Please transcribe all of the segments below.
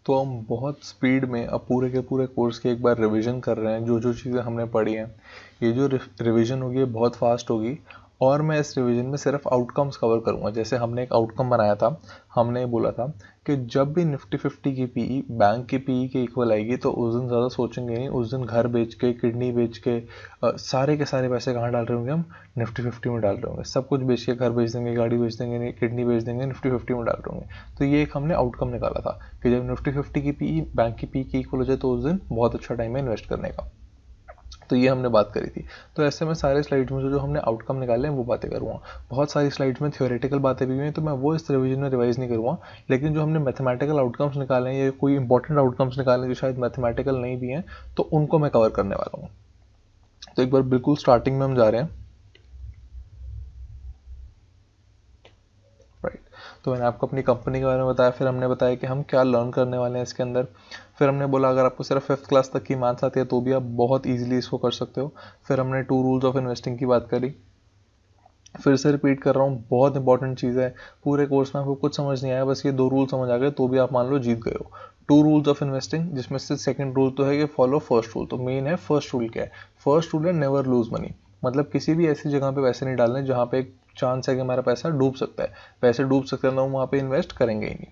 तो हम बहुत स्पीड में अब पूरे के पूरे कोर्स की एक बार रिवीजन कर रहे हैं। जो जो चीज़ें हमने पढ़ी हैं, ये जो रिवीजन होगी ये बहुत फास्ट होगी। और मैं इस रिवीजन में सिर्फ आउटकम्स कवर करूंगा। जैसे हमने एक आउटकम बनाया था, हमने बोला था कि जब भी निफ्टी 50 की पीई बैंक की पीई के इक्वल आएगी तो उस दिन ज़्यादा सोचेंगे नहीं, उस दिन घर बेच के, किडनी बेच के, सारे के सारे पैसे कहाँ डाल रहे होंगे हम? निफ्टी 50 में डाल रहे होंगे। सब कुछ बेच के घर बेच देंगे, गाड़ी बेच देंगे, किडनी बेच देंगे, निफ्टी 50 में डाल रहे होंगे। तो ये एक हमने आउटकम निकाला था कि जब निफ्टी 50 की पीई बैंक की पीई के इक्वल हो जाए तो उस दिन बहुत अच्छा टाइम है इन्वेस्ट करने का। तो ये हमने बात करी थी। तो ऐसे में सारे स्लाइड्स में जो हमने आउटकम निकाले हैं वो बातें करूँगा। बहुत सारी स्लाइड्स में थ्योरेटिकल बातें भी हुई हैं, तो मैं वो इस रिवीजन में रिवाइज नहीं करूँगा। लेकिन जो हमने मैथमेटिकल आउटकम्स निकाले हैं या कोई इंपॉर्टेंट आउटकम्स निकाले हैं जो शायद मैथमेटिकल नहीं भी हैं, तो उनको मैं कवर करने वाला हूँ। तो एक बार बिल्कुल स्टार्टिंग में हम जा रहे हैं। राइट, तो मैंने आपको अपनी कंपनी के बारे में बताया, फिर हमने बताया कि हम क्या लर्न करने वाले हैं इसके अंदर। फिर हमने बोला अगर आपको सिर्फ 5th क्लास तक की मैथ्स आती है तो भी आप बहुत इजीली इसको कर सकते हो। फिर हमने 2 रूल्स ऑफ इन्वेस्टिंग की बात करी। फिर से रिपीट कर रहा हूँ, बहुत इंपॉर्टेंट चीज़ है। पूरे कोर्स में आपको कुछ समझ नहीं आया, बस ये 2 रूल समझ आ गए तो भी आप मान लो जीत गए हो। 2 रूल्स ऑफ इन्वेस्टिंग, जिसमें से सेकंड रूल तो है कि फॉलो फर्स्ट रूल। तो मेन है फर्स्ट रूल क्या है? फर्स्ट रूल है नेवर लूज मनी। मतलब किसी भी ऐसी जगह पे पैसे नहीं डालने जहाँ पे एक चांस है कि हमारा पैसा डूब सकता है। पैसे डूब सकते हैं तो हम वहाँ पे इन्वेस्ट करेंगे ही नहीं।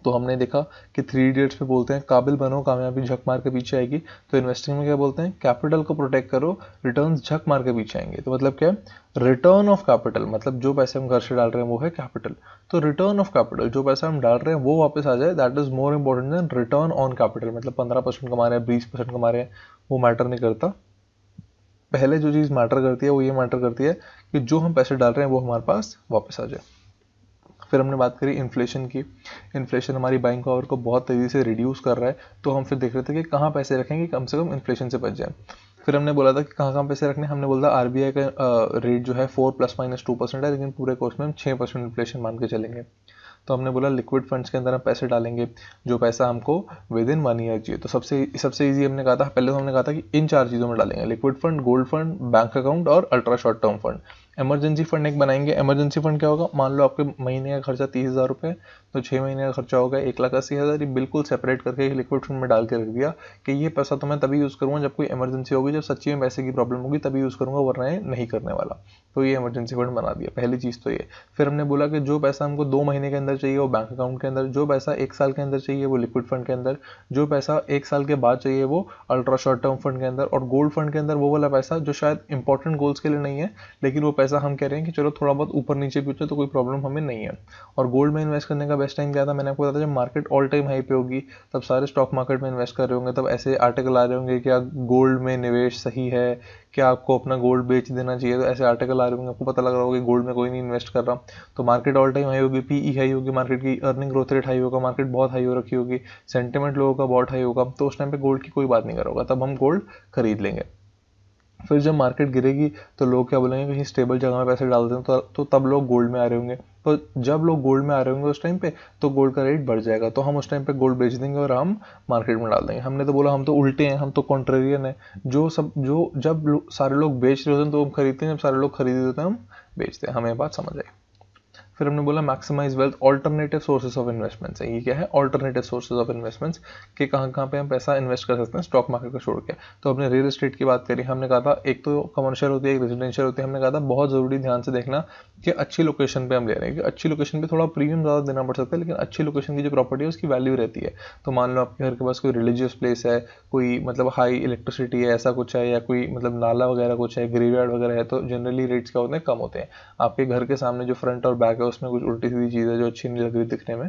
तो हमने देखा कि 3 इडियट्स में बोलते हैं काबिल बनो, कामयाबी झक मार के पीछे आएगी। तो इन्वेस्टिंग में क्या बोलते हैं? कैपिटल को प्रोटेक्ट करो, रिटर्न्स झक मार के पीछे आएंगे। तो मतलब क्या है? रिटर्न ऑफ कैपिटल, मतलब जो पैसे हम घर से डाल रहे हैं वो है कैपिटल। तो रिटर्न ऑफ कैपिटल, जो पैसा हम डाल रहे हैं वो वापस आ जाए, that is more important than return on capital. मतलब 15% कमा रहे हैं, 20% कमा रहे हैं, वो मैटर नहीं करता। पहले जो चीज़ मैटर करती है वो ये मैटर करती है कि जो हम पैसे डाल रहे हैं वो हमारे पास वापस आ जाए। फिर हमने बात करी इन्फ्लेशन की। इन्फ्लेशन हमारी बाइंग पावर को बहुत तेज़ी से रिड्यूस कर रहा है। तो हम फिर देख रहे थे कि कहाँ पैसे रखेंगे कम से कम इन्फ्लेशन से बच जाए। फिर हमने बोला था कि कहाँ कहाँ पैसे रखने। हमने बोला था आरबीआई का रेट जो है 4 ± 2% है, लेकिन पूरे कोर्स में हम 6% इन्फ्लेशन मान के चलेंगे। तो हमने बोला लिक्विड फंड्स के अंदर हम पैसे डालेंगे, जो पैसा हमको विद इन 1 ईयर चाहिए। तो सबसे सबसे ईजी हमने कहा था, पहले तो हमने कहा था कि इन 4 चीज़ों में डालेंगे: liquid fund, gold fund, bank account और ultra short term fund. Emergency fund एक बनाएंगे। इमरजेंसी फंड क्या होगा? मान लो आपके महीने का खर्चा 30,000 रुपये, तो 6 महीने का खर्चा होगा 1,80,000। ये बिल्कुल सेपरेट करके एक लिक्विड फंड में डाल के रख दिया कि ये पैसा तो मैं तभी यूज़ करूँगा जब कोई इमरजेंसी होगी, जब सच्ची में पैसे की प्रॉब्लम होगी तभी यूज़ करूँगा, वरना ये नहीं करने वाला। तो ये इमरजेंसी फंड बना दिया, पहली चीज़ तो ये। फिर हमने बोला कि जो पैसा हमको 2 महीने के अंदर चाहिए वो बैंक अकाउंट के अंदर, जो पैसा 1 साल के अंदर चाहिए वो लिक्विड फंड के अंदर, जो पैसा 1 साल के बाद चाहिए वो अल्ट्रा शॉर्ट टर्म फंड के अंदर, और गोल्ड फंड के अंदर वो वाला पैसा जो शायद इंपॉर्टेंट गोल्स के लिए नहीं है, लेकिन वो पैसा हम कह रहे हैं कि चलो थोड़ा बहुत ऊपर नीचे भी होता है तो कोई प्रॉब्लम हमें नहीं है। और गोल्ड में इन्वेस्ट करने का बेस्ट टाइम क्या था? मैंने आपको बताया जब मार्केट ऑल टाइम हाई पे होगी, तब सारे स्टॉक मार्केट में इन्वेस्ट कर रहे होंगे, तब ऐसे आर्टिकल आ रहे होंगे क्या गोल्ड में निवेश सही है, क्या आपको अपना गोल्ड बेच देना चाहिए। तो ऐसे आर्टिकल आ रहे होंगे, आपको पता लग रहा होगा कि गोल्ड में कोई नहीं इन्वेस्ट कर रहा। तो मार्केट ऑल टाइम हाई होगी, पीई हाई होगी, मार्केट की अर्निंग ग्रोथ रेट हाई होगा, मार्केट बहुत हाई हो रखी होगी, सेंटिमेंट लोगों का बहुत हाई होगा, तो उस टाइम पे गोल्ड की कोई बात नहीं कर होगा, तब हम गोल्ड खरीद लेंगे। फिर जब मार्केट गिरेगी तो लोग क्या बोलेंगे, कहीं स्टेबल जगह में पैसे डाल दें, तो तब लोग गोल्ड में आ रहे होंगे। तो जब लोग गोल्ड में आ रहे होंगे उस टाइम पे, तो गोल्ड का रेट बढ़ जाएगा, तो हम उस टाइम पे गोल्ड बेच देंगे और हम मार्केट में डाल देंगे। हमने तो बोला हम तो उल्टे हैं, हम तो कॉन्ट्रेरियन है। जो जब सारे लोग बेच रहे होते हैं तो हम खरीदते हैं, जब सारे लोग खरीद देते हैं हम बेचते हैं। हमें बात समझ आई। फिर हमने बोला maximise wealth, alternative sources of investments है। ये क्या है? ऑल्टरनेटिव सोर्सेज ऑफ इन्वेस्टमेंट्स, कि कहाँ कहाँ पे हम पैसा इन्वेस्ट कर सकते हैं स्टॉक मार्केट को छोड़ के। तो हमने रियल एस्टेट की बात करी। हमने कहा था एक तो कमर्शियल होती है, एक रेजिडेंशियल होती है। हमने कहा था बहुत ज़रूरी ध्यान से देखना कि अच्छी लोकेशन पे हम ले रहे हैं, कि अच्छी लोकेशन पे थोड़ा प्रीमियम ज़्यादा देना पड़ सकता है, लेकिन अच्छी लोकेशन की जो प्रॉपर्टी है उसकी वैल्यू रहती है। तो मान लो आपके घर के पास कोई रिलीजियस प्लेस है, कोई मतलब हाई इलेक्ट्रिसिटी है, ऐसा कुछ है, या कोई मतलब नाला वगैरह कुछ है, ग्रेवयार्ड वगैरह है, तो जनरली रेट्स क्या होते हैं? कम होते हैं। आपके घर के सामने जो फ्रंट और बैक है उसमें कुछ उल्टी सीधी चीज़ है जो अच्छी नहीं लग रही दिखने में,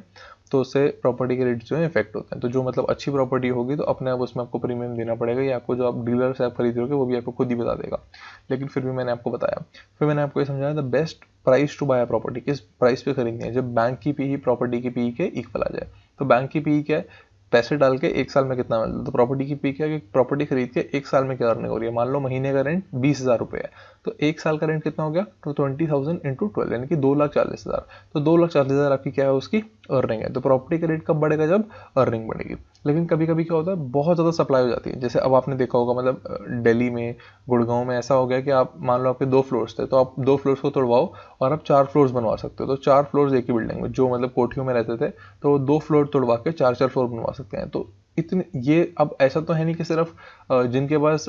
तो उससे प्रॉपर्टी के रेट जो है इफेक्ट होते हैं। तो जो मतलब अच्छी प्रॉपर्टी होगी तो अपने आप उसमें आपको प्रीमियम देना पड़ेगा, या आपको जो आप डीलर से आप खरीद रहे हो वो भी आपको खुद ही बता देगा। लेकिन फिर भी मैंने आपको बताया, फिर मैंने आपको ये समझाया the best price to buy a property, किस प्राइस पे खरीदनी है जब बैंक की पी प्रॉपर्टी की पी के इक्वल आ जाए। तो बैंक की पी क्या है? पैसे डाल के 1 साल में कितना मिलता है। तो प्रॉपर्टी की पी क्या है? प्रॉपर्टी खरीद के 1 साल में क्या अर्निंग हो रही है। मान लो महीने का रेंट 20,000 रुपये है, तो एक साल का रेंट कितना हो गया, तो 20,000 इंटू 12 यानी कि 2,40,000। तो 2,40,000 आपकी क्या है, उसकी अर्निंग है। तो प्रॉपर्टी का रेट कब बढ़ेगा, जब अर्निंग बढ़ेगी। लेकिन कभी कभी क्या होता है, बहुत ज़्यादा सप्लाई हो जाती है। जैसे अब आपने देखा होगा, मतलब दिल्ली में, गुड़गांव में ऐसा हो गया कि आप मान लो आपके 2 फ्लोर्स थे, तो आप 2 फ्लोर्स को तोड़वाओ और आप 4 फ्लोर्स बनवा सकते हो। तो 4 फ्लोर्स एक ही बिल्डिंग में, जो मतलब कोठियों में रहते थे, तो वो 2 फ्लोर तोड़वा के 4 फ्लोर बनवा सकते हैं। तो इतने ये, अब ऐसा तो है नहीं कि सिर्फ जिनके पास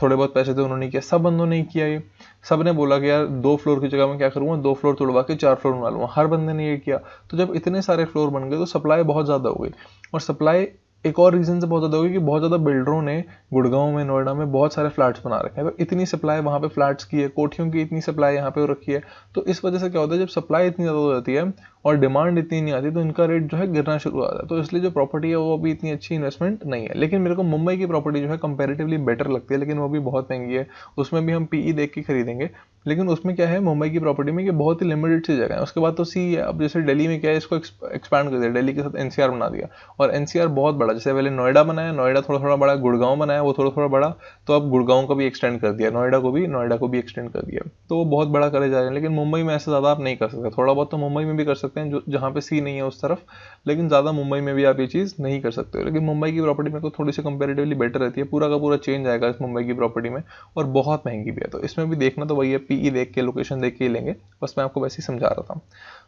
थोड़े बहुत पैसे थे उन्होंने किया, सब बंदों ने किया। ये सब ने बोला कि यार 2 फ्लोर की जगह मैं क्या करूँगा, 2 फ्लोर तोड़वा के 4 फ्लोर बनवा लूँगा। हर बंदे ने ये किया। तो जब इतने सारे फ्लोर बन गए तो सप्लाई बहुत ज़्यादा हो गई। और सप्लाई एक और रीजन से बहुत ज़्यादा होगी कि बहुत ज़्यादा बिल्डरों ने गुड़गांव में, नोएडा में बहुत सारे फ्लैट्स बना रखे हैं। तो इतनी सप्लाई वहाँ पे फ्लैट्स की है, कोठियों की इतनी सप्लाई यहाँ पे हो रखी है। तो इस वजह से क्या होता है, जब सप्लाई इतनी ज़्यादा हो जाती है और डिमांड इतनी नहीं आती, तो इनका रेट जो है गिरना शुरू हो जाता है। तो इसलिए जो प्रॉपर्टी है वो अभी इतनी अच्छी इन्वेस्टमेंट नहीं है। लेकिन मेरे को मुंबई की प्रॉपर्टी जो है कंपैरेटिवली बेटर लगती है, लेकिन वो भी बहुत महंगी है। उसमें भी हम पीई देख के खरीदेंगे। लेकिन उसमें क्या है, मुंबई की प्रॉपर्टी में कि बहुत ही लिमिटेड सी जगह है। उसके बाद तो सी है। अब जैसे दिल्ली में क्या है, इसको एक्सपैंड कर दिया, दिल्ली के साथ एनसीआर बना दिया। और एनसीआर बहुत बड़ा, जैसे पहले नोएडा बनाया, नोएडा थोड़ा थोड़ा बड़ा, गुड़गांव बनाया, वो थोड़ा थोड़ा बड़ा, तो अब गुड़गांव को भी एक्सटेंड कर दिया, नोएडा को भी एक्सटेंड कर दिया। तो वो बहुत बड़ा करे जा रहे हैं। लेकिन मुंबई में ऐसा ज़्यादा आप नहीं कर सकते। थोड़ा बहुत तो मुंबई में भी कर सकते हैं, जो जहाँ पे सी नहीं है उस तरफ, लेकिन ज़्यादा मुंबई में भी आप ये चीज़ नहीं कर सकते हो। लेकिन मुंबई की प्रॉपर्टी मेरे को थोड़ी सी कंपेरेटिवली बेटर रहती है। पूरा का पूरा चेंज आएगा इस मुंबई की प्रॉपर्टी में, और बहुत महंगी भी है। तो इसमें भी देखना तो वही है, पीई देख के, लोकेशन देख के ही लेंगे। बस मैं आपको वैसे ही समझा रहा था।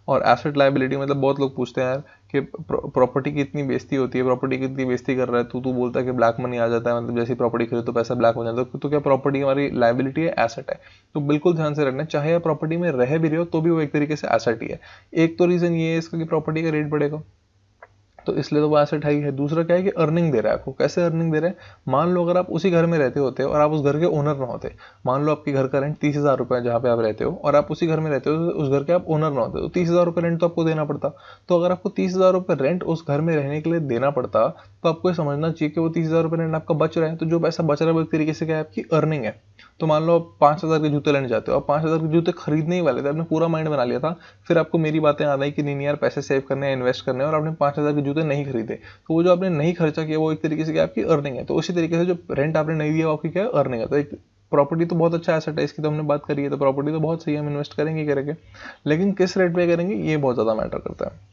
और एसेट लायबिलिटी, मतलब बहुत लोग पूछते हैं यार कि प्रॉपर्टी की इतनी बेइज्जती होती है, प्रॉपर्टी की इतनी बेइज्जती कर रहा है तू बोलता है कि ब्लैक मनी आ जाता है, मतलब जैसी प्रॉपर्टी खरीदो तो पैसा ब्लैक हो जाता है। तो क्या प्रॉपर्टी हमारी लायबिलिटी है, एसेट है? तो बिल्कुल ध्यान से रखना, चाहे आप प्रॉपर्टी में रह भी रहे हो तो भी वो एक तरीके से एसेट ही है। एक तो रीजन ये है इसका कि प्रॉपर्टी का रेट बढ़ेगा, तो इसलिए तो वो एसेट है ही है। दूसरा क्या है कि अर्निंग दे रहा है आपको। कैसे अर्निंग दे रहा है? मान लो अगर आप उसी घर में रहते होते और आप उस घर के ओनर ना होते, मान लो आपके घर का रेंट 30,000 रुपये है जहाँ पे आप रहते हो, और आप उसी घर में रहते हो, उस घर के आप ओनर ना होते, तो 30,000 रुपये रेंट तो आपको देना पड़ता। तो अगर आपको 30,000 रुपये रेंट उस घर में रहने के लिए देना पड़ता, तो आपको ये समझना चाहिए कि वो 30,000 रुपये रेंट आपका बच रहा है। तो जो पैसा बच रहा है वो एक तरीके से क्या है, आपकी अर्निंग है। तो मान लो आप 5,000 के जूते लेने जाते हो, आप 5,000 के जूते खरीदने ही वाले थे, आपने पूरा माइंड बना लिया था, फिर आपको मेरी बातें याद आई कि नहीं यार पैसे सेव करने हैं, इन्वेस्ट करने हैं, और आपने 5,000 के जूते नहीं खरीदे, तो वो जो आपने नहीं खर्चा किया वो एक तरीके से क्या आपकी अर्निंग है। तो उसी तरीके से जो रेंट आपने नहीं दिया वो आपकी क्या अर्निंग है। तो एक प्रॉपर्टी तो बहुत अच्छा एसेट है, इसकी तो हमने बात करी है, तो प्रॉपर्टी तो बहुत सही है, हम इन्वेस्ट करेंगे करेंगे, लेकिन किस रेट पे करेंगे ये बहुत ज़्यादा मैटर करता है।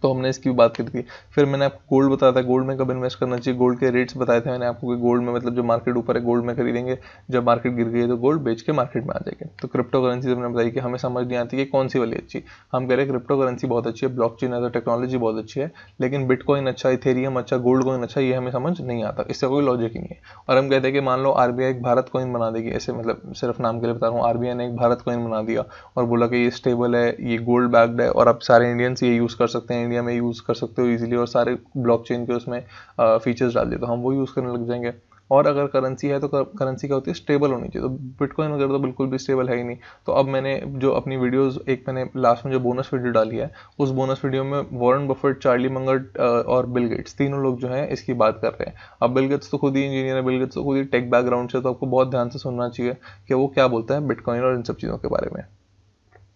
तो हमने इसकी बात करी थी। फिर मैंने आपको गोल्ड बताया था, गोल्ड में कब इन्वेस्ट करना चाहिए, गोल्ड के रेट्स बताए थे मैंने आपको कि गोल्ड में मतलब जो मार्केट ऊपर है गोल्ड में खरीदेंगे, जब मार्केट गिर गई है तो गोल्ड बेच के मार्केट में आ जाएंगे। तो क्रिप्टो करेंसी हमने बताई कि हमें समझ नहीं आती कि कौन सी वाली अच्छी। हम कह रहे हैं क्रिप्टो करेंसी बहुत अच्छी है, ब्लॉकचेन है, टेक्नोलॉजी बहुत अच्छी है, लेकिन बिटकॉइन अच्छा, इथेरियम अच्छा, गोल्ड कॉइन अच्छा, ये हमें समझ नहीं आता, इससे कोई लॉजिक ही नहीं है। और हम कहते हैं कि मान लो आरबीआई एक भारत कॉइन बना देगी, ऐसे मतलब सिर्फ नाम के लिए बता रहा हूँ, आरबीआई ने एक भारत कॉइन बना दिया और बोला कि ये स्टेबल है, ये गोल्ड बैक्ड है, और आप सारे इंडियंस ये यूज़ कर सकते हैं, इंडिया में यूज़ कर सकते हो इजीली, और सारे ब्लॉकचेन के उसमें फीचर्स डाल दिए, तो हम वो यूज़ करने लग जाएंगे। और अगर करेंसी है तो करेंसी क्या होती है, स्टेबल होनी चाहिए। तो बिटकॉइन वगैरह तो बिल्कुल भी स्टेबल है ही नहीं। तो अब मैंने जो अपनी वीडियोस, एक मैंने लास्ट में जो बोनस वीडियो डाली है, उस बोनस वीडियो में वॉरेन बफेट, चार्ली मंगट और बिल गेट्स, तीनों लोग जो हैं इसकी बात कर रहे हैं। अब बिल गेट्स तो खुद ही इंजीनियर है, बिल गेट्स तो खुद ही टेक बैकग्राउंड से, तो आपको बहुत ध्यान से सुनना चाहिए कि वो क्या बोलता है बिटकॉइन और इन सब चीज़ों के बारे में।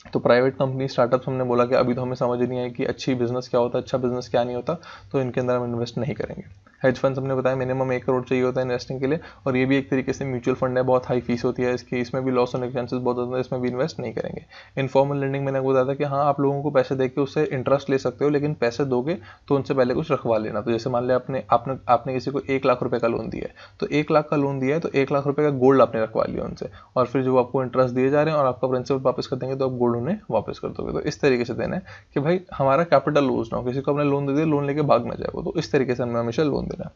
तो प्राइवेट कंपनी, स्टार्टअप्स, हमने बोला कि अभी तो हमें समझ नहीं आई कि अच्छी बिजनेस क्या होता है, अच्छा बिजनेस क्या नहीं होता, तो इनके अंदर हम इन्वेस्ट नहीं करेंगे। हेज फंड्स हमने बताया मिनिमम 1 करोड़ चाहिए होता है इन्वेस्टिंग के लिए, और ये भी एक तरीके से म्यूचुअल फंड है, बहुत हाई फीस होती है इसकी, इसमें भी लॉस होने के चांसेस बहुत होते हैं, इसमें भी इन्वेस्ट नहीं करेंगे। इनफॉर्मल लेंडिंग मैंने आपको बताया था कि हाँ आप लोगों को पैसे दे के उससे इंटरेस्ट ले सकते हो, लेकिन पैसे दोगे तो उनसे पहले कुछ रखवा लेना। तो जैसे मान लिया आपने किसी को 1 लाख रुपए का लोन दिया है, तो 1 लाख का लोन दिया है तो 1 लाख रुपए का गोल्ड आपने रखवा लिया उनसे, और फिर जो आपको इंटरेस्ट दिए जा रहे हैं और आपका प्रिंसिपल वापस कर देंगे तो आप गोल्ड उन्हें वापस कर दोगे। तो इस तरीके से देना है कि भाई हमारा कैपिटल लूज ना हो, किसी को अपने लोन दे दिया, लोन लेके भाग ना जाए वो। तो इस तरीके से हमें हमेशा लोन देना है।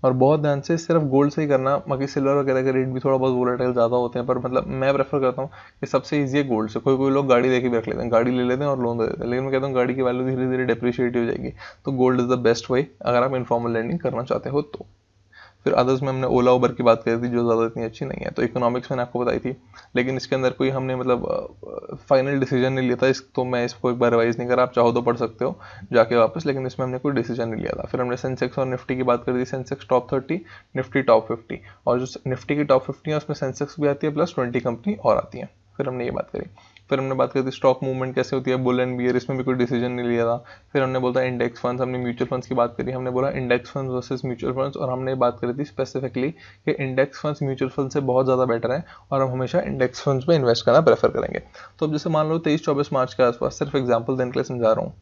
और बहुत ध्यान से सिर्फ गोल्ड से ही करना, बाकी सिल्वर वगैरह के रेट भी थोड़ा बहुत वोलेटाइल ज़्यादा होते हैं, पर मतलब मैं प्रेफर करता हूँ कि सबसे ईजी है गोल्ड से। कोई कोई लोग गाड़ी देके भी रख लेते हैं, गाड़ी ले लेते हैं और लोन दे देते हैं, लेकिन मैं कहता हूँ गाड़ी की वैल्यू धीरे धीरे डिप्रिशिएट हो जाएगी। तो gold is the best way अगर आप इनफॉर्मल लैंडिंग करना चाहते हो तो। फिर अदर्स में हमने ओला उबर की बात करी थी, जो ज़्यादा इतनी अच्छी नहीं है। तो इकोनॉमिक्स मैंने आपको बताई थी, लेकिन इसके अंदर कोई हमने मतलब फाइनल डिसीजन नहीं लिया था तो मैं इसको एक बार रिवाइज नहीं करा, आप चाहो तो पढ़ सकते हो जाके वापस, लेकिन इसमें हमने कोई डिसीजन नहीं लिया था। फिर हमने सेंसेक्स और निफ्टी की बात करी थी, सेंसेक्स टॉप 30, निफ्टी टॉप 50, और जो निफ्टी की टॉप 50 है उसमें सेंसेक्स भी आती है प्लस 20 कंपनी और आती है। फिर हमने ये बात करी। फिर हमने बात करी थी स्टॉक मूवमेंट कैसे होती है, बुल एंड बियर, इसमें भी कोई डिसीजन नहीं लिया था। फिर हमने बोला इंडेक्स फंड्स, हमने म्यूचुअल फंड्स की बात करी, हमने बोला index funds versus mutual funds, और हमने बात करी थी स्पेसिफिकली कि इंडेक्स फंड्स म्यूचुअल फंड से बहुत ज़्यादा बेटर है और हम हमेशा इंडेक्स फंड्स में इन्वेस्ट करना प्रेफर करेंगे। तो अब जैसे मान लो 23-24 मार्च के आसपास, सिर्फ एग्जाम्पल देने के लिए समझा रहा हूँ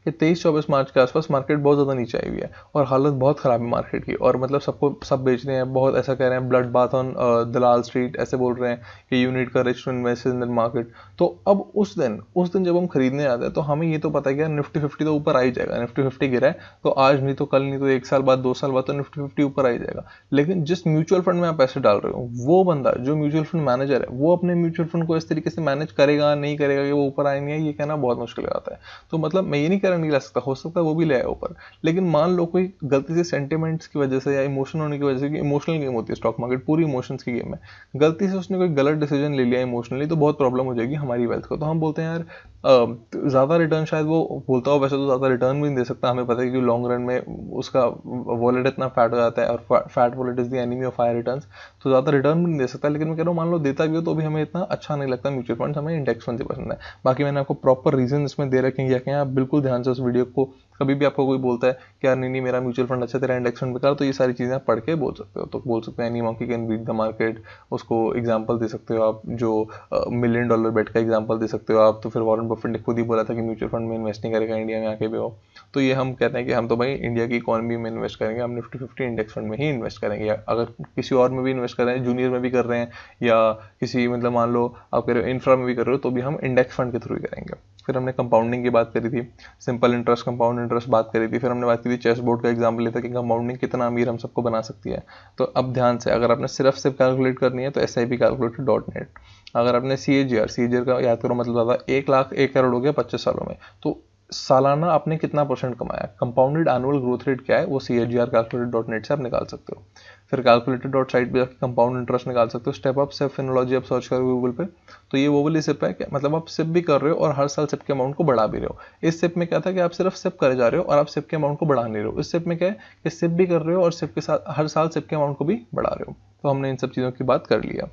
कि 23-24 मार्च के आसपास मार्केट बहुत ज़्यादा नीचे आई हुई है और हालत बहुत ख़राब है मार्केट की, और मतलब सबको सब बेच रहे हैं, बहुत ऐसा कह रहे हैं, blood bath on Dalal street ऐसे बोल रहे हैं कि you need courage to invest in the market. तो अब उस दिन जब हम खरीदने आते हैं तो हमें ये तो पता है कि यार निफ्टी 50 तो ऊपर आ ही जाएगा, निफ्टी 50 गिरा है तो आज नहीं तो कल नहीं तो 1 साल बाद 2 साल बाद तो निफ्टी 50 ऊपर आ ही जाएगा। लेकिन जिस म्यूचुअल फंड में आप पैसे डाल रहे हो, वो बंदा जो म्यूचुअल फंड मैनेजर है वो अपने म्यूचुअल फंड को इस तरीके से मैनेज करेगा नहीं करेगा कि वो ऊपर आए नहीं है, ये कहना बहुत मुश्किल हो जाता है। तो मतलब मैं ये नहीं कह रहा नहीं ला सकता, हो सकता है वो भी ले आए ऊपर, लेकिन मान लो कोई गलती से सेंटिमेंट्स की वजह से या इमोशन होने की वजह से, कि इमोशनल गेम होती है स्टॉक मार्केट, पूरी इमोशंस की गेम है, गलती से उसने कोई गलत डिसीजन ले लिया इमोशनली तो बहुत प्रॉब्लम हो जाएगी हमारी वेल्थ को। तो हम बोलते हैं यार ज़्यादा रिटर्न, शायद वो बोलता हो वैसे तो ज़्यादा रिटर्न भी नहीं दे सकता, हमें पता है कि लॉन्ग रन में उसका वॉलेट इतना फैट हो जाता है और fat wallet is the enemy of high returns, तो ज़्यादा रिटर्न भी नहीं दे सकता। लेकिन मैं कह रहा हूँ मान लो देता भी हो तो भी हमें इतना अच्छा नहीं लगता म्यूचुअल फंड, हमें इंडेक्स फंड ही पसंद है। बाकी मैंने आपको प्रॉपर रीजन इसमें दे रखे हैं, आप बिल्कुल ध्यान से उस वीडियो को, कभी भी आपको कोई बोलता है कि यार नहीं मेरा म्यूचुअल फंड अच्छा तेरा इंडेक्स फंड बेकार, तो ये सारी चीज़ें आप पढ़ के बोल सकते हो। तो बोल सकते हैं any monkey can beat the market, उसको एग्जांपल दे सकते हो आप, जो $1,000,000 बेट का एग्जांपल दे सकते हो आप। तो फिर वॉरेन बफेट ने खुद ही बोला था कि म्यूचुअल फंड में इन्वेस्ट नहीं करेगा इंडिया में आके भी हो। तो ये हम कहते हैं कि हम तो भाई इंडिया की इकोनॉमी में इन्वेस्ट करेंगे, हम निफ्टी 50 इंडेक्स फंड में ही इन्वेस्ट करेंगे। अगर किसी और में भी इन्वेस्ट कर रहे हैं, जूनियर में भी कर रहे हैं, या किसी मतलब मान लो आप कह रहे हो इंफ्रा में भी कर रहे हो, तो भी हम इंडेक्स फंड के थ्रू ही करेंगे। फिर हमने कंपाउंडिंग की बात करी थी, सिंपल इंटरेस्ट, कंपाउंड इंटरेस्ट बात करी थी। फिर हमने बात की थी चेस बोर्ड का एग्जाम्पल लेता कि कंपाउंडिंग कितना अमीर हम सबको बना सकती है। तो अब ध्यान से, अगर आपने सिर्फ कैलकुलेट करनी है तो SIP-Calculator.net। अगर आपने CAGR का याद करो, मतलब ज़्यादा 1 लाख 1 करोड़ हो गया 25 सालों में, तो सालाना आपने कितना परसेंट कमाया, कंपाउंडेड एनुअल ग्रोथ रेट क्या है, वो CAGR-Calculator.net से आप निकाल सकते हो। फिर कैलकुलेटर.साइट पे जाकर कंपाउंड इंटरेस्ट निकाल सकते हो। स्टेप अप सिप फिनोलॉजी आप सर्च करो गूगल पे, तो ये वो वाली सिप है कि मतलब आप सिप भी कर रहे हो और हर साल सिप के अमाउंट को बढ़ा भी रहे हो। इस सिप में क्या था कि आप सिर्फ सिप करे जा रहे हो और आप सिप के अमाउंट को बढ़ा नहीं रहे हो। इस सिप में क्या है कि सिप भी कर रहे हो और सिप के साथ हर साल सिप के अमाउंट को भी बढ़ा रहे हो। तो हमने इन सब चीज़ों की बात कर लिया।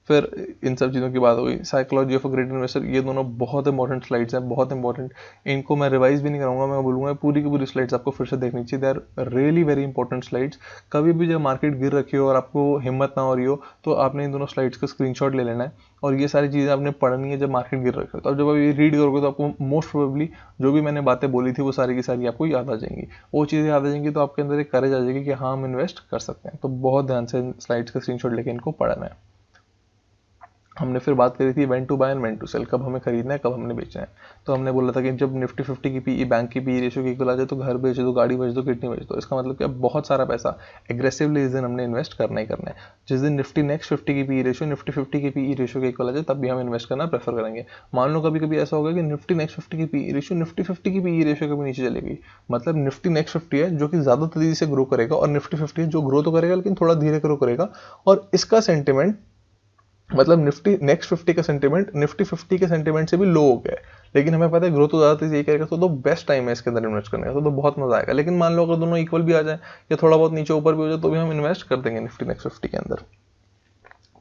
फिर इन सब चीज़ों की बात हो गई। Psychology of a great investor, ये दोनों बहुत इंपॉर्टेंट स्लाइड्स हैं, बहुत इंपॉर्टेंट। इनको मैं रिवाइज भी नहीं करूँगा, मैं बोलूँगा पूरी की पूरी स्लाइड्स आपको फिर से देखनी चाहिए। They are really very important slides. कभी भी जब मार्केट गिर रखी हो और आपको हिम्मत ना हो रही हो तो आपने इन दोनों स्लाइड्स का स्क्रीनशॉट ले लेना है और ये सारी चीज़ें आपने पढ़नी है जब मार्केट गिर रखी हो। तो अब जब आप ये रीड करोगे तो आपको मोस्ट प्रोबेबली जो भी मैंने बातें बोली थी वो सारी की सारी आपको याद आ जाएंगी। वो चीज़ें याद आ जाएंगी तो आपके अंदर एक करेज आ जाएगी कि हाँ हम इन्वेस्ट कर सकते हैं। तो बहुत ध्यान से स्लाइड्स का स्क्रीनशॉट लेके इनको पढ़ना है। हमने फिर बात करी थी when to buy and when to sell, कब हमें खरीदना है कब हमने बेचना है। तो हमने बोला था कि जब निफ्टी 50 की पीई बैंक की पीई रेशियो की इक्वल आ जाए तो घर बेच दो, गाड़ी बेच दो, किडनी बेच दो। इसका मतलब कि अब बहुत सारा पैसा एग्रेसिवली इस दिन हमने इन्वेस्ट करना ही करना है। जिस दिन निफ्टी नेक्स्ट 50 की पीई रेशियो निफ्टी 50 की पीई रेशियो के इक्वल आ जाए तब भी हम इन्वेस्ट करना प्रेफर करेंगे। मान लो कभी कभी ऐसा होगा कि निफ्टी नेक्स्ट 50 की पीई रेशियो निफ्टी 50 की पीई रेशियो कभी नीचे चलेगी, मतलब निफ्टी नेक्स्ट 50 है जो कि ज़्यादा तेजी से ग्रो करेगा और निफ्टी 50 है जो ग्रो तो करेगा लेकिन थोड़ा धीरे ग्रो करेगा, और इसका सेंटिमेंट मतलब निफ्टी नेक्स्ट 50 का सेंटीमेंट निफ्टी 50 के सेंटीमेंट से भी लो हो गया है, लेकिन हमें पता है ग्रोथ तो ज़्यादा तेजी यही करेगा। तो बेस्ट टाइम है इसके अंदर इन्वेस्ट करने का, तो बहुत मजा आएगा। लेकिन मान लो अगर दोनों इक्वल भी आ जाए या थोड़ा बहुत नीचे ऊपर भी हो जाए तो भी हम इन्वेस्ट कर देंगे निफ्टी नेक्स्ट 50 के अंदर।